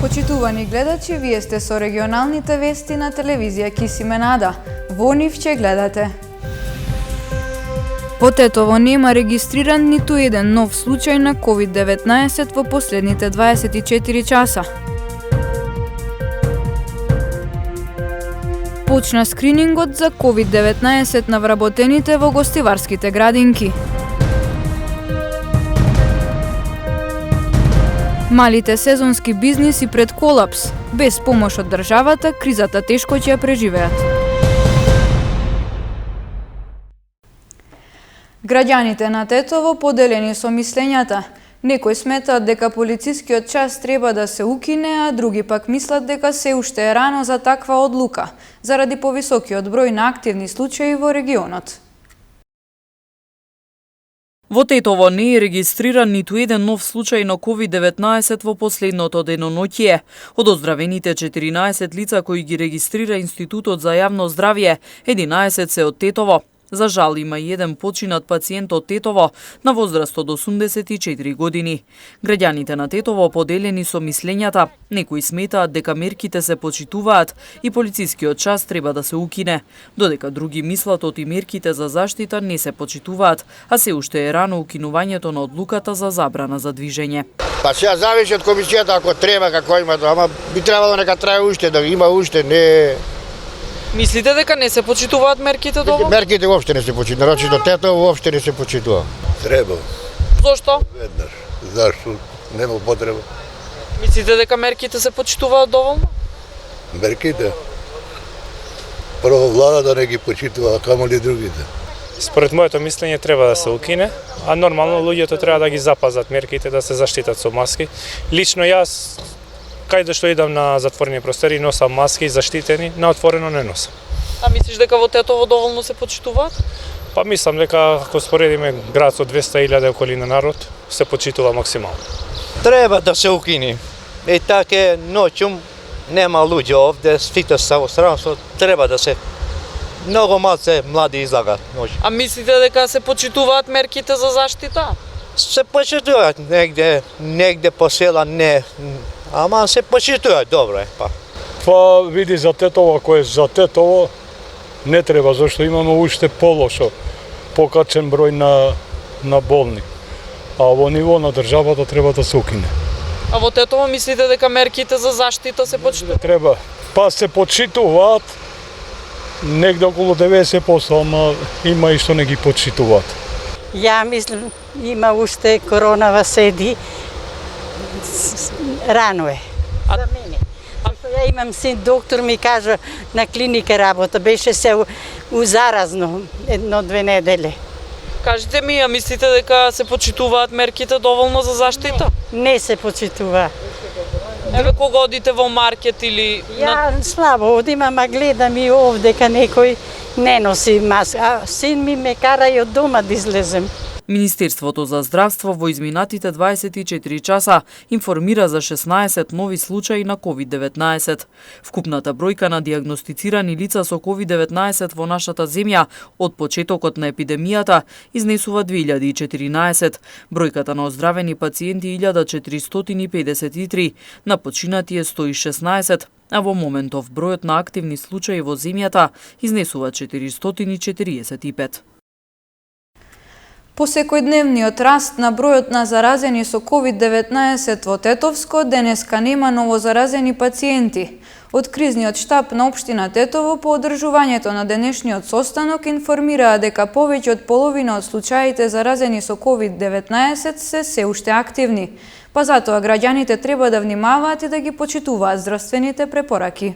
Почитувани гледачи, вие сте со регионалните вести на телевизија Кисименада. Во нив ќе гледате. Во Тетово нема регистриран ниту еден нов случај на COVID-19 во последните 24 часа. Почна скринингот за COVID-19 на вработените во гостиварските градинки. Малите сезонски бизниси пред колапс. Без помош од државата, кризата тешко ќе ја преживеат. Граѓаните на Тетово поделени со мислењата. Некои сметаат дека полицискиот час треба да се укине, а други пак мислат дека се уште е рано за таква одлука, заради повисокиот број на активни случаи во регионот. Во Тетово не е регистриран ниту еден нов случај на COVID-19 во последното деноноќие. Од оздравените 14 лица кои ги регистрира Институтот за јавно здравје, 11 се од Тетово. За жал има и еден починат пациент од Тетово на возраст од 84 години. Граѓаните на Тетово поделени со мислењата. Некои сметаат дека мерките се почитуваат и полицискиот час треба да се укине, додека други мислат оти мерките за заштита не се почитуваат, а се уште е рано укинувањето на одлуката за забрана за движење. Па сега зависи од комисијата ако треба како има, ама би требало нека трае уште, да има уште, не. Мислите дека не се почитуваат мерките доволно? Мерките воопште не се почитуваат, нарочито Тетово воопште не се почитува. Треба. Зошто? Веднаш. Зашто? Нема потреба. Мислите дека мерките се почитуваат доволно? Мерките? Прво владата не ги почитува, а камо ли другите? Според моето мислење треба да се укине, а нормално луѓето треба да ги запазат мерките, да се заштитат со маски. Лично јас кајде што идам на затворени простори носам маски заштитени, на отворено не носам. А мислиш дека во Тетово доволно се почитуваат? Па мислам дека ако споредиме град со 200.000 околина народ, се почитува максимално. Треба да се укини. И така ноќум нема луѓе овде, сите се во странство, треба да се. Многу малце млади излагат ноќ. А мислите дека се почитуваат мерките за заштита? Се почитуваат негде по села не. Ама се почитува, добро е, па. Па види за Тетово, ако е за Тетово, не треба, зашто имаме уште полошо, покачен број на болни. А во ниво на државата треба да се укине. А во Тетово мислите дека мерките за заштита се почитуваат? Треба. Па се почитуваат негде околу 90%, ама има и што не ги почитуваат. Ја мислам, има уште коронава седи, рано е. За мене. Ја имам син, доктор ми кажа на клиника работа, беше се заразно 1-2 недели. Кажете ми, а мислите дека се почитуваат мерките доволно за заштита? Не се почитува. Еве кога одите во маркет или... Ја слабо одим, ама гледам и овде ка некој не носи маска. А син ми ме кара и од дома да излезем. Министерството за здравство во изминатите 24 часа информира за 16 нови случаи на COVID-19. Вкупната бројка на диагностицирани лица со COVID-19 во нашата земја од почетокот на епидемијата изнесува 2014. Бројката на оздравени пациенти 1453, на починати е 116, а во моментов бројот на активни случаи во земјата изнесува 445. По секојдневниот раст на бројот на заразени со COVID-19 во Тетовско, денеска нема новозаразени пациенти. Од кризниот штаб на општина Тетово по одржувањето на денешниот состанок информираа дека повеќе од половина од случаите заразени со COVID-19 се уште активни. Па затоа граѓаните треба да внимаваат и да ги почитуваат здравствените препораки.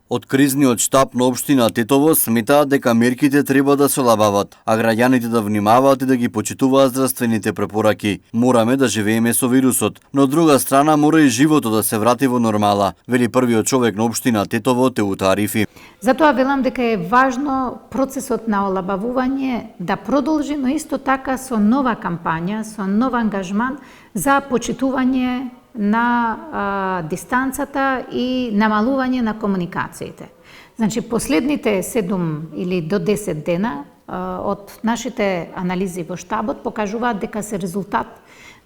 Од кризниот штаб на општина Тетово сметаат дека мерките треба да се олабават, а граѓаните да внимаваат и да ги почитуваат здравствените препораки. Мораме да живееме со вирусот, но од друга страна мора и животот да се врати во нормала, вели првиот човек на општина Тетово Теута Арифи. Затоа велам дека е важно процесот на олабавување да продолжи, но исто така со нова кампања, со нов ангажман за почитување на дистанцата и намалување на комуникациите. Значи, последните 7 или до 10 дена од нашите анализи во штабот покажуваат дека се резултат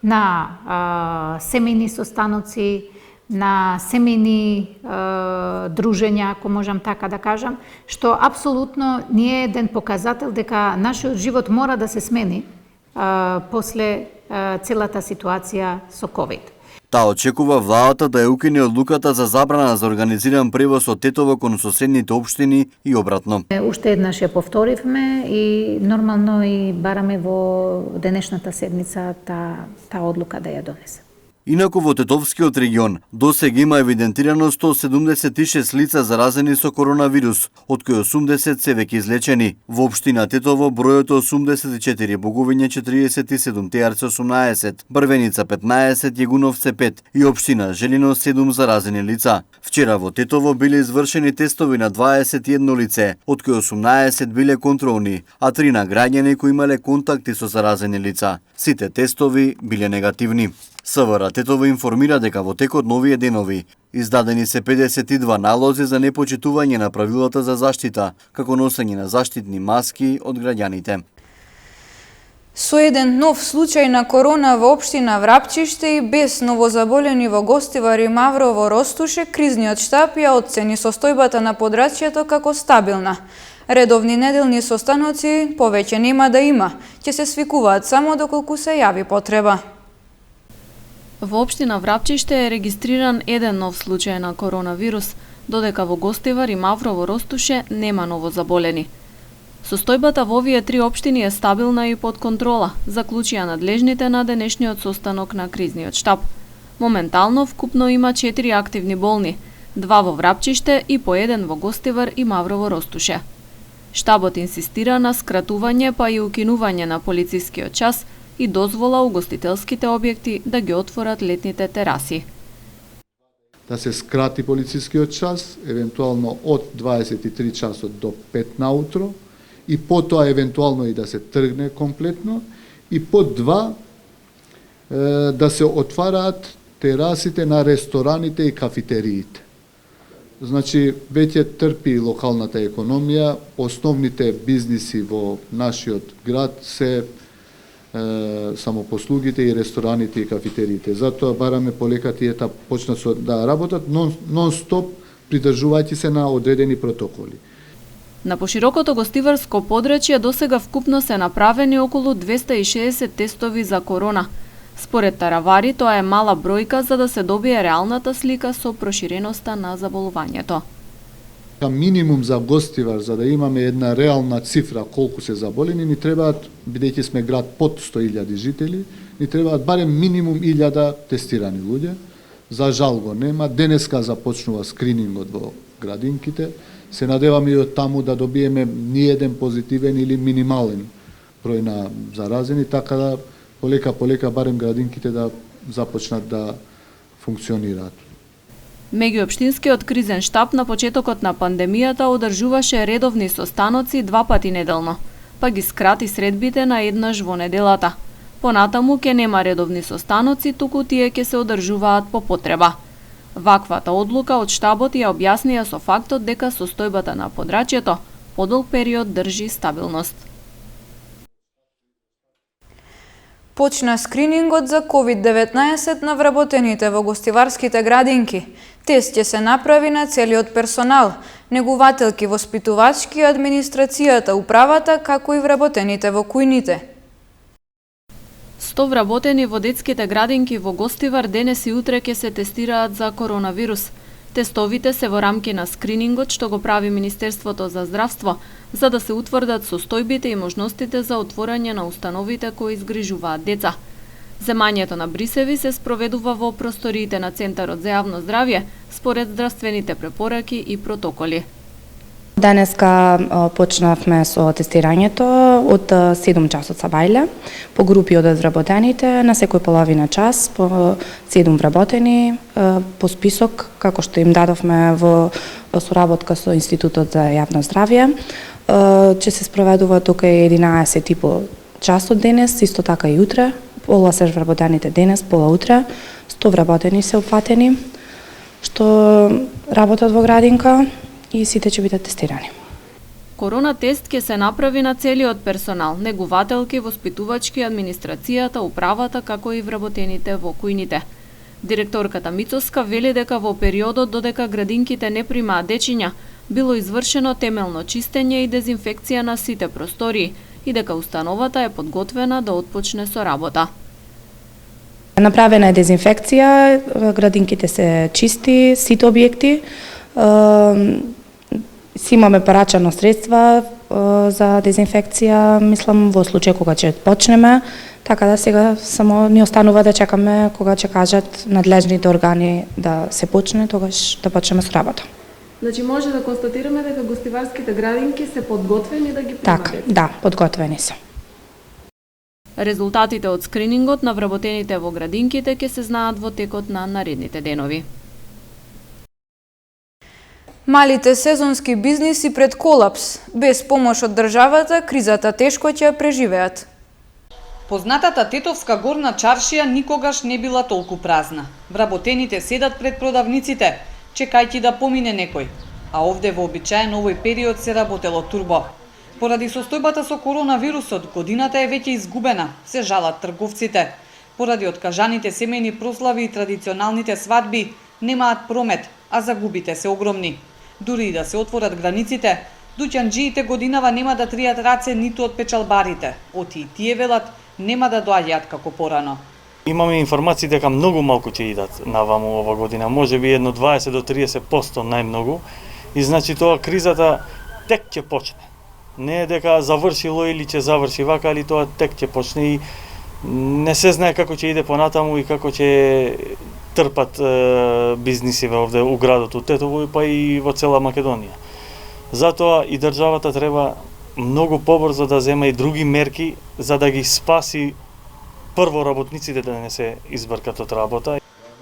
на семејни состаноци, на семејни дружења, ако можам така да кажам, што апсолутно не е еден показател дека нашиот живот мора да се смени после целата ситуација со COVID. Таа очекува владата да ја укине одлуката за забрана за организиран превоз од Тетово кон соседните општини и обратно. Уште еднаш ја повторивме и нормално и бараме во денешната седмица таа одлука да ја донесе. Инаку во Тетовскиот регион досега има евидентирано 176 лица заразени со коронавирус, од кои 80 се веќе излечени. Во општина Тетово бројот е 84, Боговиње 47, Теарце 18, Брвеница 15, Јегуновце 5 и општина Желино 7 заразени лица. Вчера во Тетово биле извршени тестови на 21 лице, од кои 18 биле контролни, а 3 на граѓани кои имале контакти со заразени лица. Сите тестови биле негативни. СВР Тетово информира дека во текот на овие денови издадени се 52 налози за непочитување на правилата за заштита, како носење на заштитни маски од граѓаните. Со еден нов случај на корона во општина Врапчиште и без новозаболени во Гостивар и Маврово Ростуше, кризниот штаб ја оцени состојбата на подрачјето како стабилна. Редовни неделни состаноци повеќе нема да има, ќе се свикуваат само доколку се јави потреба. Во општина Врапчиште е регистриран еден нов случај на коронавирус, додека во Гостивар и Маврово Ростуше нема новозаболени. Состојбата во овие три општини е стабилна и под контрола, заклучија надлежните на денешниот состанок на кризниот штаб. Моментално вкупно има 4 активни болни, 2 во Врапчиште и по 1 во Гостивар и Маврово Ростуше. Штабот инсистира на скратување па и укинување на полицискиот час и дозвола угостителските објекти да ги отворат летните тераси. Да се скрати полицискиот час, евентуално од 23 часот до 5 наутро, и потоа евентуално и да се тргне комплетно, и по 2 да се отвараат терасите на рестораните и кафетериите. Значи, веќе трпи локалната економија, основните бизниси во нашиот град се самопослугите и рестораните и кафетериите. Затоа бараме полека тие почнат да работат нон-стоп, придржувајќи се на одредени протоколи. На поширокото гостиварско подрачје досега вкупно се направени околу 260 тестови за корона. Според таравари, тоа е мала бројка за да се добие реалната слика со проширеноста на заболувањето. Минимум за Гостивар, за да имаме една реална цифра колку се заболени, ни требаат, бидејќи сме град под 100.000 жители, ни требаат барем минимум 1000 тестирани луѓе. За жал го нема. Денеска започнува скринингот во градинките. Се надеваме и од таму да добиеме ниеден позитивен или минимален број на заразени, така да полека барем градинките да започнат да функционираат. Меѓуопштинскиот кризен штаб на почетокот на пандемијата одржуваше редовни состаноци 2 пати неделно, па ги скрати средбите на еднаш во неделата. Понатаму ќе нема редовни состаноци, туку тие ќе се одржуваат по потреба. Ваквата одлука од штабот ја објаснија со фактот дека состојбата на подрачјето подолг период држи стабилност. Почна скринингот за COVID-19 на вработените во гостиварските градинки. Тест ќе се направи на целиот персонал, негувателки, воспитувачки, администрацијата, управата, како и вработените во кујните. 100 вработени во детските градинки во Гостивар денес и утре ќе се тестираат за коронавирус. Тестовите се во рамки на скринингот што го прави Министерството за здравство, за да се утврдат состојбите и можностите за отворање на установите кои изгрижуваат деца. Земањето на брисеви се спроведува во просториите на Центарот за јавно здравје, според здравствените препораки и протоколи. Денеска почнавме со тестирањето од 7 часот са бајле, по групи од вработените, на секој половина час, по 7 вработени, по список, како што им дадовме во соработка со Институтот за јавно здравје. Ќе се спроведува тука 11,5 часот денес, исто така и утре, пола се вработените денес, пола утре, 100 вработени се опфатени, што работат во градинка, и сите ќе бидат тестирани. Корона тест ќе се направи на целиот персонал, негувателки, воспитувачки, администрацијата, управата, како и вработените во кујните. Директорката Мицоска вели дека во периодот додека градинките не примаат дечиња, било извршено темелно чистење и дезинфекција на сите простории и дека установата е подготвена да отпочне со работа. Направена е дезинфекција, градинките се чисти, сите објекти. Си имаме порачано средства за дезинфекција, мислам во случај кога ќе почнеме, така да сега само ни останува да чекаме кога ќе кажат надлежните органи да се почне, тогаш да почнеме со работа. Значи може да констатираме дека гостиварските градинки се подготвени да ги примат? Така, да, подготвени се. Резултатите од скринингот на вработените во градинките ќе се знаат во текот на наредните денови. Малите сезонски бизниси пред колапс. Без помош од државата, кризата тешко ќе ја преживеат. Познатата Тетовска горна чаршија никогаш не била толку празна. Вработените седат пред продавниците, чекајќи да помине некој. А овде вообичаен овој период се работело турбо. Поради состојбата со коронавирусот, годината е веќе изгубена, се жалат трговците. Поради откажаните семејни прослави и традиционалните свадби, немаат промет, а загубите се огромни. Дури и да се отворат границите, дуќанџиите годинава нема да тријат раце ниту од печалбарите. Оти и тие велат, нема да доаѓаат како порано. Имаме информации дека многу малку ќе идат наваму ова година, можеби едно 20 до 30% најмногу. И значи тоа кризата тек ќе почне. Не е дека завршило или ќе заврши вака, али тоа тек ќе почне и не се знае како ќе иде понатаму и како ќе трпат бизнисиве овде у градот у Тетово, па и во цела Македонија. Затоа и државата треба многу побрзо да зема и други мерки за да ги спаси прво работниците да не се избркат од работа.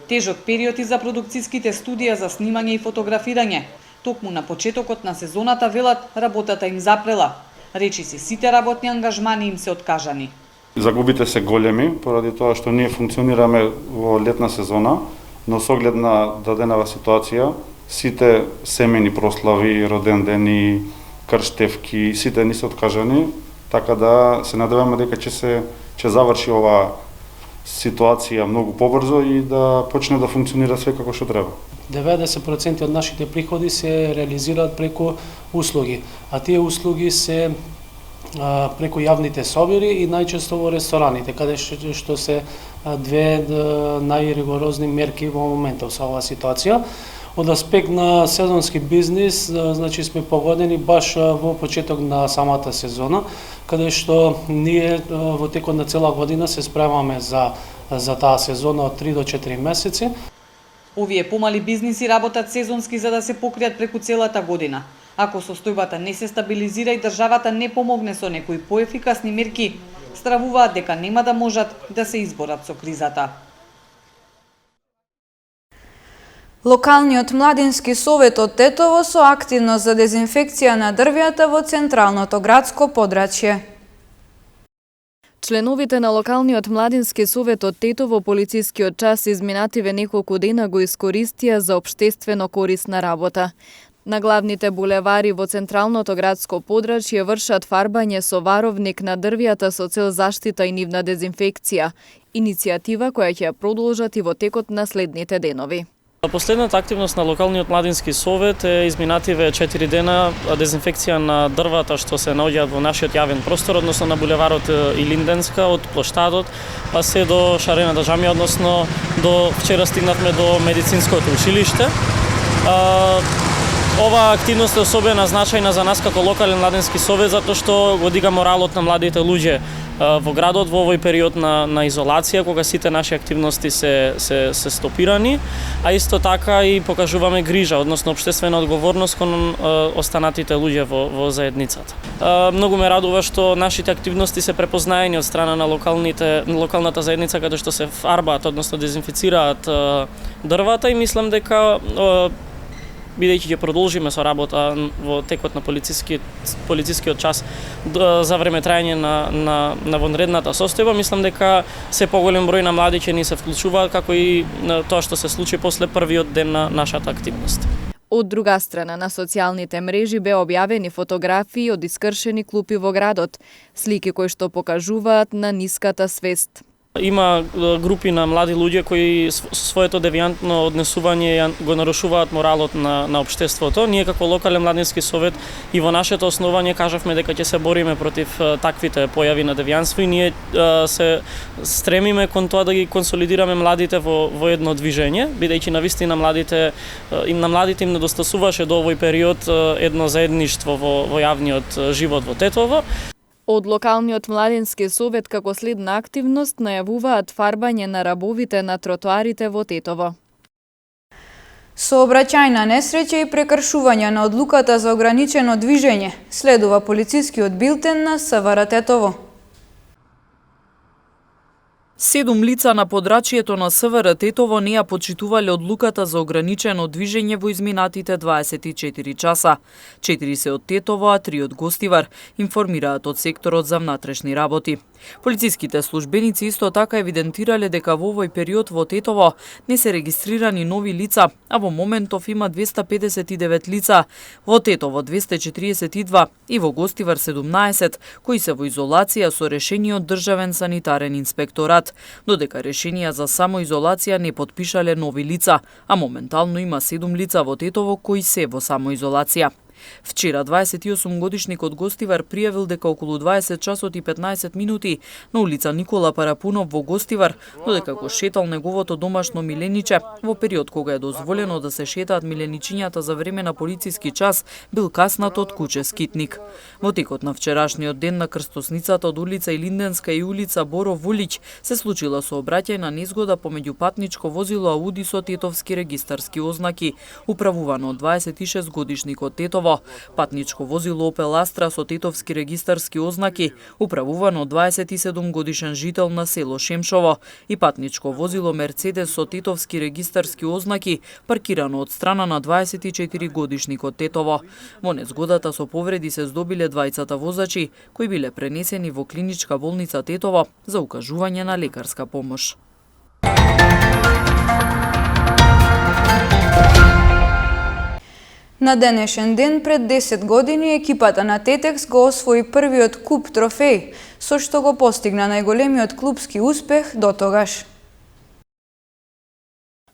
Тежок период и за продукцијските студија за снимање и фотографирање. Токму на почетокот на сезоната велат работата им запрела. Речиси сите работни ангажмани им се откажани. Загубите се големи поради тоа што ние функционираме во летна сезона, но со оглед на даденава ситуација, сите семејни прослави, роден дени, крштевки, сите ни се откажани, така да се надеваме дека ќе заврши ова ситуација многу побрзо и да почне да функционира све како што треба. 90% од нашите приходи се реализираат преку услуги, а тие услуги се преку јавните собири и најчесто во рестораните, каде што се две најригорозни мерки во моментов со оваа ситуација. Од аспект на сезонски бизнис, значи сме погодени баш во почеток на самата сезона, каде што ние во текот на цела година се спремаме за таа сезона од 3 до 4 месеци. Овие помали бизниси работат сезонски за да се покријат преку целата година. Ако состојбата не се стабилизира и државата не помогне со некои поефикасни мерки, стравуваат дека нема да можат да се изборат со кризата. Локалниот младински совет од Тетово со активност за дезинфекција на дрвјата во централното градско подрачје. Членовите на локалниот младински совет од Тетово полицискиот час изминативе неколку дена го искористија за општествено корисна работа. На главните булевари во централното градско подрачје вршат фарбање со варовник на дрвјата со цел заштита и нивна дезинфекција, иницијатива која ќе ја продолжат и во текот на следните денови. Последната активност на локалниот младински совет е изминативе 4 дена дезинфекција на дрвата што се наоѓаат во нашиот јавен простор, односно на булеварот Илинденска, од плоштадот, па се до Шарената џамија, односно до вчера стигнавме до медицинското училиште. Ова активност е особено значајна за нас како локален младински совет, затоа што го дига моралот на младите луѓе во градот во овој период на изолација, кога сите наши активности се стопирани, а исто така и покажуваме грижа, односно општествена одговорност кон останатите луѓе во заедницата. Многу ме радува што нашите активности се препознаени од страна на локалната заедница, каде што се фарбаат, односно дезинфицираат дрвата, и мислам дека бидејќи ќе продолжиме со работа во текот на полицискиот час за време трајање на вонредната состојба, мислам дека се поголем број на млади ќе ни се вклучуваат, како и тоа што се случи после првиот ден на нашата активност. Од друга страна, на социјалните мрежи беа објавени фотографии од искршени клупи во градот, слики кои што покажуваат на ниската свест. Има групи на млади луѓе кои своето девијантно однесување го нарушуваат моралот на општеството. Ние како локален младински совет и во нашето основање кажавме дека ќе се бориме против таквите појави на девијанство и ние се стремиме кон тоа да ги консолидираме младите во едно движење, бидејќи навистина на младите им недостасуваше до овој период едно заедништво во јавниот живот во Тетово. Од локалниот младински совет како следна активност најавуваат фарбање на рабовите на тротоарите во Тетово. Сообраќајна несреќа и прекршување на одлуката за ограничено движење следува полицискиот билтен на СВР Тетово. 7 лица на подрачјето на СВР Тетово не ја почитувале одлуката за ограничено движење во изминатите 24 часа. 4 се од Тетово, а 3 од Гостивар, информираат од секторот за внатрешни работи. Полициските службеници исто така евидентирале дека во овој период во Тетово не се регистрирани нови лица, а во моментов има 259 лица, во Тетово 242 и во Гостивар 17, кои се во изолација со решение од Државен санитарен инспекторат, додека решенија за самоизолација не потпишале нови лица, а моментално има 7 лица во Тетово кои се во самоизолација. Вчера 28 годишникот Гостивар пријавил дека околу 20 часот и 15 минути на улица Никола Парапунов во Гостивар, додека го шетал неговото домашно милениче во период кога е дозволено да се шетаат миленичињата за време на полициски час, бил каснат од куче скитник. Во текот на вчерашниот ден на крстосницата од улица Илинденска и улица Боро Вулиќ се случила сообраќајна незгода помеѓу патничко возило Ауди со тетовски регистарски ознаки, управувано од 26 годишникот Тетово, патничко возило Опел Астра со тетовски регистарски ознаки, управувано од 27 годишен жител на село Шемшово, и патничко возило Мерцедес со тетовски регистарски ознаки, паркирано од страна на 24 годишникот Тетово. Во незгодата со повреди се здобиле двајцата возачи, кои биле пренесени во клиничка болница Тетово за укажување на лекарска помош. На денешен ден пред 10 години екипата на Тетекс го освои првиот куп трофеј, со што го постигна најголемиот клубски успех до тогаш.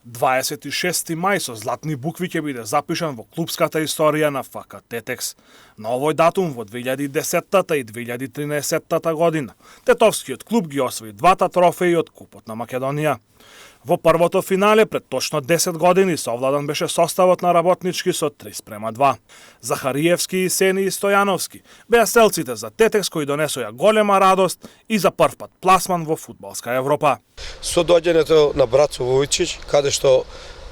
26 мај со златни букви ќе биде запишан во клубската историја на ФК Тетекс. На овој датум во 2010-та и 2013-та година тетовскиот клуб ги освои двата трофеи од Купот на Македонија. Во првото финале пред точно 10 години совладан беше составот на работнички со 3:2. Захариевски и Сени Стојановски беа селците за Тетекс кои донесоја голема радост и за прв пат пласман во фудбалска Европа. Со доаѓањето на Братцо Вујчич, каде што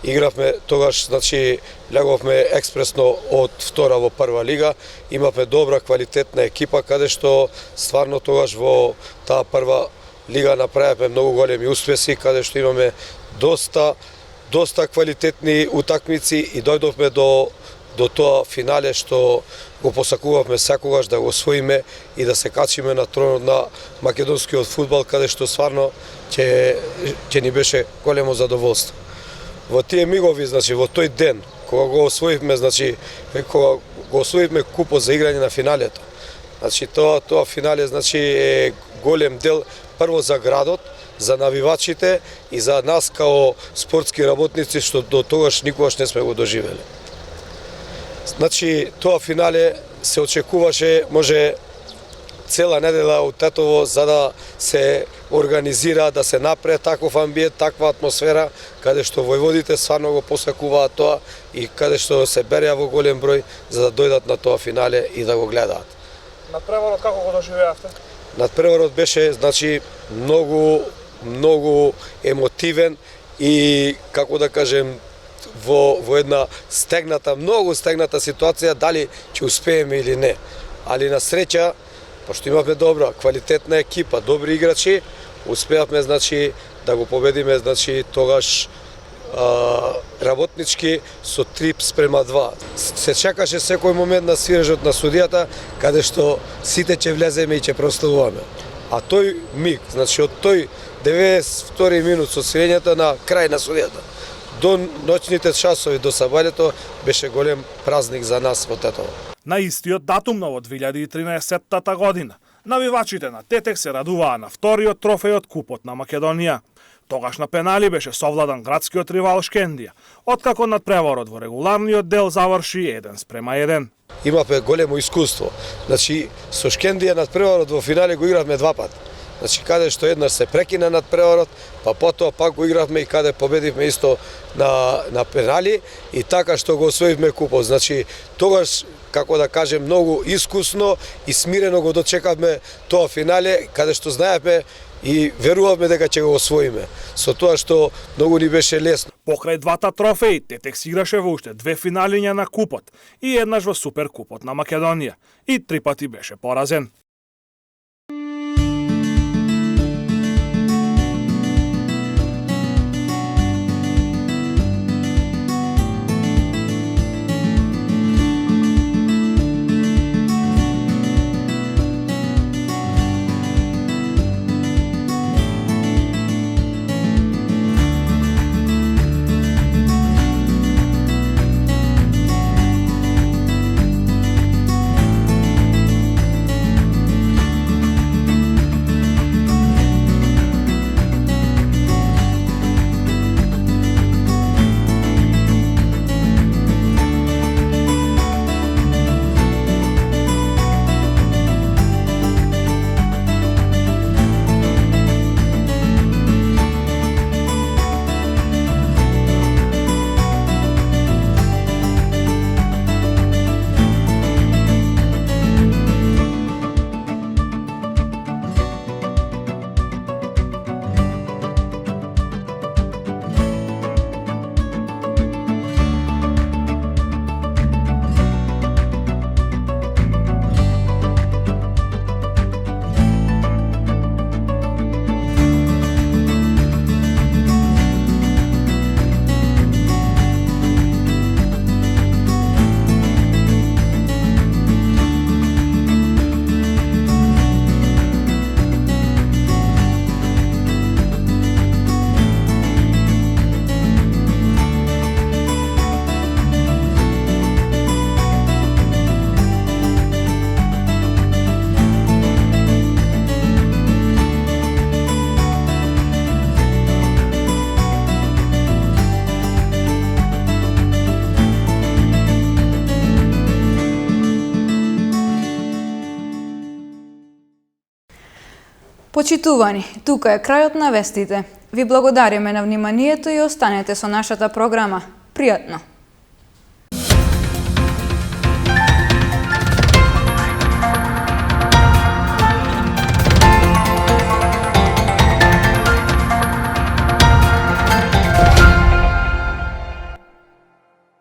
игравме тогаш, значи леговме експресно од втора во прва лига, имавме добра квалитетна екипа каде што стварно тогаш во таа прва лига направивме многу големи успеси, каде што имаме доста квалитетни утакмици и дојдовме до тоа финале што го посакувавме секогаш да го освоиме и да се качиме на тронот на македонскиот фудбал, каде што стварно ќе ни беше големо задоволство. Во тие мигови, значи во тој ден кога го освоивме, значи кога го освоивме купот за играње на финалето. Значи тоа финале, значи е голем дел прво за градот, за навивачите и за нас као спортски работници што до тогаш никогаш не сме го доживеле. Значи тоа финале се очекуваше може цела недела од Тетово за да се организира, да се направи таков амбиент, таква атмосфера, каде што војводите стварно го посакуваат тоа и каде што се береа во голем број за да дојдат на тоа финале и да го гледаат. Надпреварот како го доживеавте? Надпреварот беше, значи, многу емотивен и, како да кажем, во една многу стегната ситуација, дали ќе успееме или не. Али на среќа, пошто имавме добра, квалитетна екипа, добри играчи, успеавме, значи, да го победиме, значи, тогаш работнички со 3:2. Се чекаше секој момент на свирежот на судијата, каде што сите ќе влеземе и ќе прославуваме. А тој миг, значи од тој 92 минут со свирењето на крај на судијата до ноќните часови до сабањето беше голем празник за нас во Тетово. На истиот датум, но во 2013 година, Навивачите на Тетекс се радуваа на вториот трофеј од Купот на Македонија. Тогаш на пенали беше совладан градскиот ривал Шкендија, откако надпреварот во регуларниот дел заврши 1:1. Имавме големо искуство. Значи, со Шкендија надпреварот во финале го игравме два пат. Значи, каде што еднаш се прекина надпреварот, па потоа пак го игравме и каде победивме исто на пенали и така што го освоивме купот. Значи, тогаш, како да кажем, многу искусно и смирено го дочекавме тоа финале, каде што знаевме и верувавме дека ќе го освоиме. Со тоа што многу ни беше лесно. Покрај двата трофеи, Тетекс играше во уште две финалиња на Купот и еднаш во Суперкупот на Македонија и 3 пати беше поразен. Почитувани, тука е крајот на вестите. Ви благодариме на вниманието и останете со нашата програма. Пријатно!